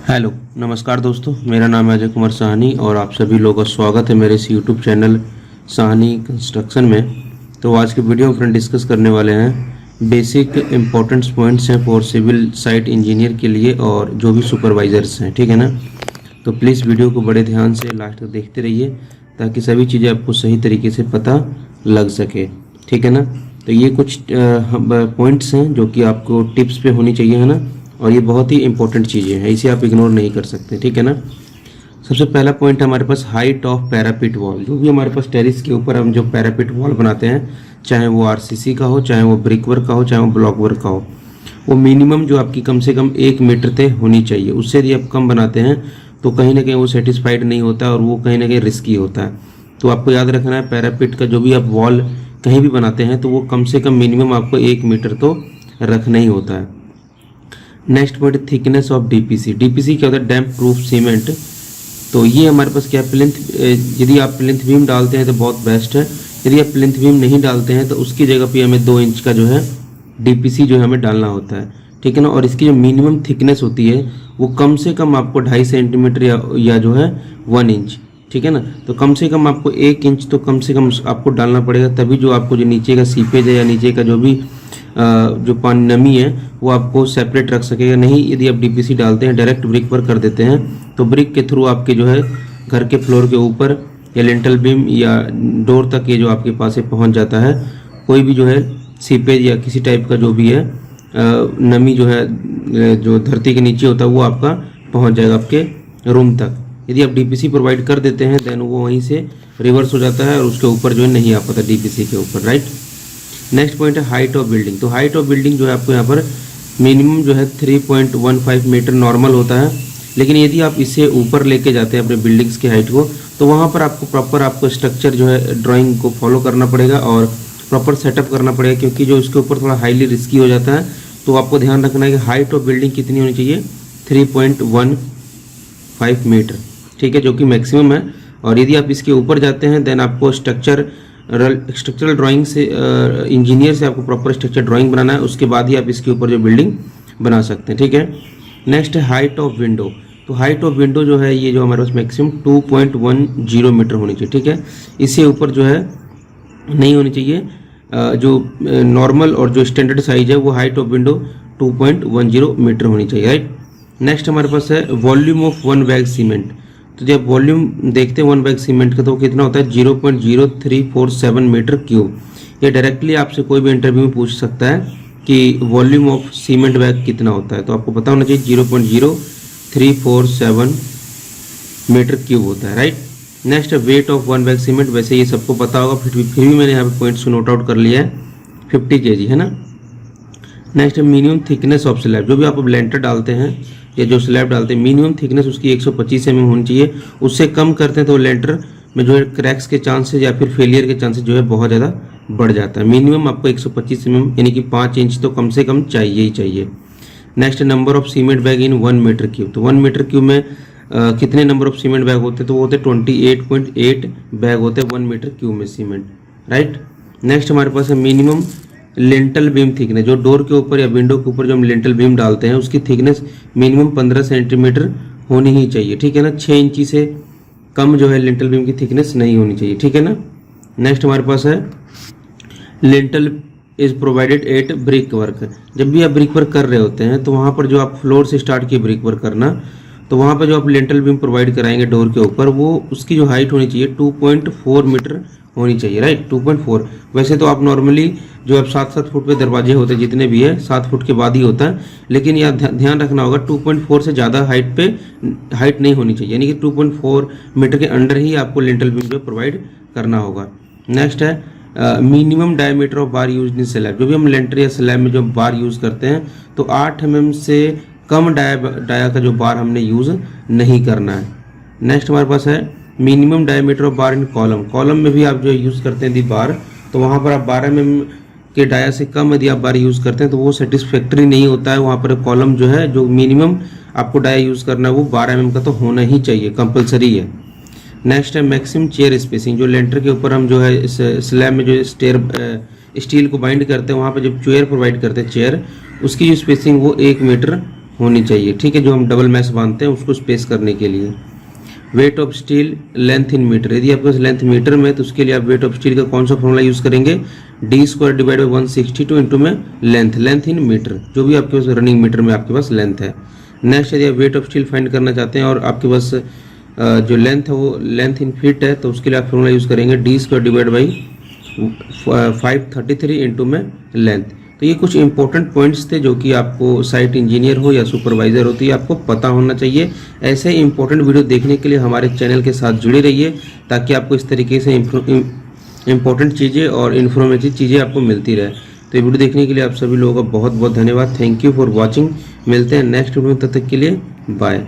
Hello नमस्कार दोस्तों, मेरा नाम है अजय कुमार साहनी और आप सभी लोगों का स्वागत है मेरे इस यूट्यूब चैनल साहनी कंस्ट्रक्शन में। तो आज के वीडियो में फ्रेंड डिस्कस करने वाले हैं बेसिक इंपॉर्टेंट पॉइंट्स हैं फॉर सिविल साइट इंजीनियर के लिए और जो भी सुपरवाइजर्स हैं, ठीक है ना। तो प्लीज़ वीडियो को बड़े ध्यान से लास्ट तक देखते रहिए ताकि सभी चीज़ें आपको सही तरीके से पता लग सके, ठीक है ना। तो ये कुछ पॉइंट्स हैं जो कि आपको टिप्स पे होनी चाहिए, है ना, और ये बहुत ही इंपॉर्टेंट चीज़ें हैं, इसे आप इग्नोर नहीं कर सकते, ठीक है ना। सबसे पहला पॉइंट है हमारे पास हाइट ऑफ पैरापिट वॉल। जो भी हमारे पास टेरिस के ऊपर हम जो पैरापिट वॉल बनाते हैं, चाहे वो आरसीसी का हो, चाहे वो ब्रिक वर्क का हो, चाहे वो ब्लॉक वर्क का हो, वो मिनिमम जो आपकी कम से कम 1 मीटर तक होनी चाहिए। उससे यदि आप कम बनाते हैं तो कहीं ना कहीं वो सेटिस्फाइड नहीं होता और वो कहीं ना कहीं रिस्की होता है। तो आपको याद रखना है, पैरापिट का जो भी आप वॉल कहीं भी बनाते हैं तो वो कम से कम मिनिमम आपको 1 मीटर तो रखना ही होता है। Next point, thickness of DPC. DPC क्या होता है? डैम्प प्रूफ सीमेंट। तो ये हमारे पास क्या प्लिंथ, यदि आप प्लिंथ बीम डालते हैं तो बहुत बेस्ट है। यदि आप प्लिंथ बीम नहीं डालते हैं तो उसकी जगह पे हमें 2 इंच का जो है डीपीसी जो है हमें डालना होता है, ठीक है ना। और इसकी जो मिनिमम थिकनेस होती है वो कम से कम आपको 2.5 सेंटीमीटर या जो है 1 इंच, ठीक है ना। तो कम से कम आपको 1 इंच तो कम से कम आपको डालना पड़ेगा, तभी जो आपको जो नीचे का सीपेज है या नीचे का जो भी जो पानी नमी है वो आपको सेपरेट रख सकेगा। नहीं यदि आप डीपीसी डालते हैं, डायरेक्ट ब्रिक पर कर देते हैं, तो ब्रिक के थ्रू आपके जो है घर के फ्लोर के ऊपर या लिंटल बीम या डोर तक ये जो आपके पास पहुंच जाता है। कोई भी जो है सीपेज या किसी टाइप का जो भी है नमी जो है जो धरती के नीचे होता है वो आपका पहुंच जाएगा आपके रूम तक। यदि आप डीपीसी प्रोवाइड कर देते हैं देन वो वहीं से रिवर्स हो जाता है और उसके ऊपर जो है नहीं आ पाता डीपीसी के ऊपर, राइट। नेक्स्ट पॉइंट है हाइट ऑफ बिल्डिंग। तो हाइट ऑफ बिल्डिंग जो है आपको यहाँ पर मिनिमम जो है 3.15 मीटर नॉर्मल होता है, लेकिन यदि आप इसे ऊपर लेके जाते हैं अपने बिल्डिंग्स की हाइट को तो वहाँ पर आपको प्रॉपर आपको स्ट्रक्चर जो है ड्राइंग को फॉलो करना पड़ेगा और प्रॉपर सेटअप करना पड़ेगा, क्योंकि जो इसके ऊपर थोड़ा हाईली रिस्की हो जाता है। तो आपको ध्यान रखना है कि हाइट ऑफ बिल्डिंग कितनी होनी चाहिए, 3.15 मीटर, ठीक है, जो कि मैक्सिमम है। और यदि आप इसके ऊपर जाते हैं देन आपको स्ट्रक्चरल ड्राइंग से इंजीनियर से आपको प्रॉपर स्ट्रक्चर ड्राइंग बनाना है, उसके बाद ही आप इसके ऊपर जो बिल्डिंग बना सकते हैं, ठीक है। नेक्स्ट है हाइट ऑफ विंडो। तो हाइट ऑफ विंडो जो है ये जो हमारे पास मैक्सिमम 2.10 मीटर होनी चाहिए, ठीक है। इससे ऊपर जो है नहीं होनी चाहिए। जो नॉर्मल और जो स्टैंडर्ड साइज है वो हाइट ऑफ विंडो 2.10 मीटर होनी चाहिए, राइट। नेक्स्ट हमारे पास है वॉल्यूम ऑफ 1 बैग सीमेंट। तो जब वॉल्यूम देखते हैं 1 बैग सीमेंट का तो कितना होता है 0.0347 मीटर क्यूब। ये डायरेक्टली आपसे कोई भी इंटरव्यू में पूछ सकता है कि वॉल्यूम ऑफ सीमेंट बैग कितना होता है, तो आपको पता होना चाहिए 0.0347 मीटर क्यूब होता है, right. Next weight of 1 bag cement. वैसे ये सबको पता होगा, फिर भी मैंने यहाँ पे पॉइंट्स को नोट आउट कर लिया है, 50 kg, है ना। नेक्स्ट है मिनिमम थिकनेस ऑफ स्लैब। जो भी आप लेंटर डालते हैं या जो स्लैब डालते हैं मिनिमम थिकनेस उसकी 125 mm होनी चाहिए। उससे कम करते हैं तो लेंटर में जो है क्रैक्स के चांसेस या फिर फेलियर के चांसेस जो है बहुत ज़्यादा बढ़ जाता है। मिनिमम आपको 125 mm यानी कि 5 इंच तो कम से कम चाहिए ही चाहिए। Next number of cement bag in 1 metre cube. तो 1 मीटर क्यूब में कितने नंबर ऑफ सीमेंट बैग होते हैं, तो वो होते हैं 28.8 बैग होते हैं 1 मीटर क्यूब में सीमेंट, राइट। नेक्स्ट हमारे पास है मिनिमम लिंटल बीम थिकनेस। जो डोर के ऊपर या विंडो के ऊपर जो हम लिंटल बीम डालते हैं उसकी थिकनेस मिनिमम 15 सेंटीमीटर होनी ही चाहिए, ठीक है ना। 6 इंची से कम जो है लिंटल बीम की थिकनेस नहीं होनी चाहिए, ठीक है ना। नेक्स्ट हमारे पास है lintel is provided eight brick work. जब भी आप ब्रिक वर्क कर रहे होते हैं तो वहाँ पर जो आप फ्लोर से स्टार्ट किए ब्रिक वर्क करना, तो वहाँ पर जो आप लिंटल बीम प्रोवाइड कराएंगे डोर के ऊपर वो उसकी जो हाइट होनी चाहिए 2.4 मीटर होनी चाहिए, राइट, 2.4। वैसे तो आप नॉर्मली जो अब 7-7 फुट पे दरवाजे होते हैं जितने भी है 7 फुट के बाद ही होता है, लेकिन यह ध्यान रखना होगा 2.4 से ज़्यादा हाइट नहीं होनी चाहिए, यानी कि 2.4 मीटर के अंडर ही आपको लिंटल बीम जो प्रोवाइड करना होगा। नेक्स्ट है minimum diameter of bar use in slab. जो भी हम लेंटर या स्लैब में जो बार यूज़ करते हैं तो 8 mm से कम डाया का जो बार हमने यूज़ नहीं करना है। नेक्स्ट हमारे पास है minimum diameter of bar in column. Column में भी आप जो यूज़ करते हैं दी बार, तो वहाँ पर आप 12 mm के डाया से कम यदि आप बार यूज़ करते हैं तो वो सेटिस्फैक्ट्री नहीं होता है। वहाँ पर कॉलम जो है जो मिनिमम आपको डाया यूज़ करना है वो 12 mm का तो होना ही चाहिए, कंपलसरी है। नेक्स्ट है मैक्सिमम चेयर स्पेसिंग। जो लेंटर के ऊपर हम जो है इस स्लैब में जो स्टील को बाइंड करते हैं वहाँ पर जब चेयर प्रोवाइड करते हैं चेयर, उसकी जो स्पेसिंग वो 1 मीटर होनी चाहिए, ठीक है, जो हम डबल मैश बांधते हैं उसको स्पेस करने के लिए। Weight of steel length in metre, यदि आपके पास लेंथ मीटर में, तो उसके लिए आप वेट ऑफ स्टील का कौन सा फॉर्मूला यूज़ करेंगे, d² डिवाइड बाई 162 इंटू में लेंथ इन मीटर, जो भी आपके पास रनिंग मीटर में आपके पास लेंथ है। नेक्स्ट, यदि आप वेट ऑफ स्टील फाइंड करना चाहते हैं और आपके पास जो लेंथ है वो लेंथ इन फीट है, तो उसके लिए आप फॉर्मूला यूज़ करेंगे d² डिवाइड बाई 533 इंटू में लेंथ। तो ये कुछ इंपॉर्टेंट पॉइंट्स थे जो कि आपको साइट इंजीनियर हो या सुपरवाइजर होती है आपको पता होना चाहिए। ऐसे इंपॉर्टेंट वीडियो देखने के लिए हमारे चैनल के साथ जुड़े रहिए, ताकि आपको इस तरीके से इंपॉर्टेंट चीज़ें और इन्फॉर्मेटिव चीज़ें आपको मिलती रहे। तो ये वीडियो देखने के लिए आप सभी लोगों का बहुत बहुत धन्यवाद। Thank you for watching. मिलते हैं नेक्स्ट वीडियो में, तब तक के लिए बाय।